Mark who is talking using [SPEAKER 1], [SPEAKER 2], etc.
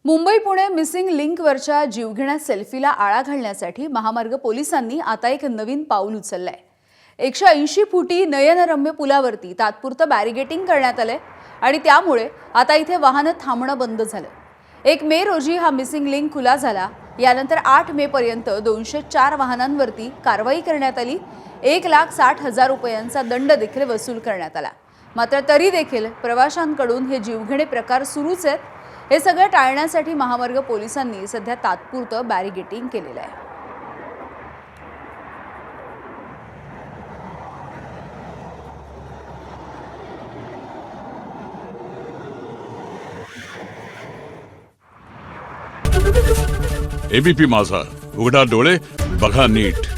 [SPEAKER 1] Mumbai Pune missing लिंकवरच्या जीवघेण्या सेल्फीला आळा घालण्यासाठी महामार्ग पोलिसांनी आता एक नवीन पाऊल उचललंय। 180 फुटी नयनरम्य पुलावरती तात्पुरतं बॅरिगेटिंग करण्यात आलंय आणि त्यामुळे आता इथे वाहनं थांबणं बंद झालं। 1 मे रोजी हा मिसिंग लिंक खुला झाला। यानंतर 8 मे पर्यंत 204 वाहनांवरती कारवाई करण्यात आली। 1,60,000 रुपयांचा दंड देखील वसूल करण्यात आला। मात्र तरी देखील प्रवाशांकडून हे जीवघेणे प्रकार सुरूच आहेत। हे सगळं टाळण्यासाठी महामार्ग पोलिसांनी सध्या तात्पुरतं बॅरिगेटिंग केलेलं आहे।
[SPEAKER 2] एबीपी माझा, उघडा डोळे बघा नीट।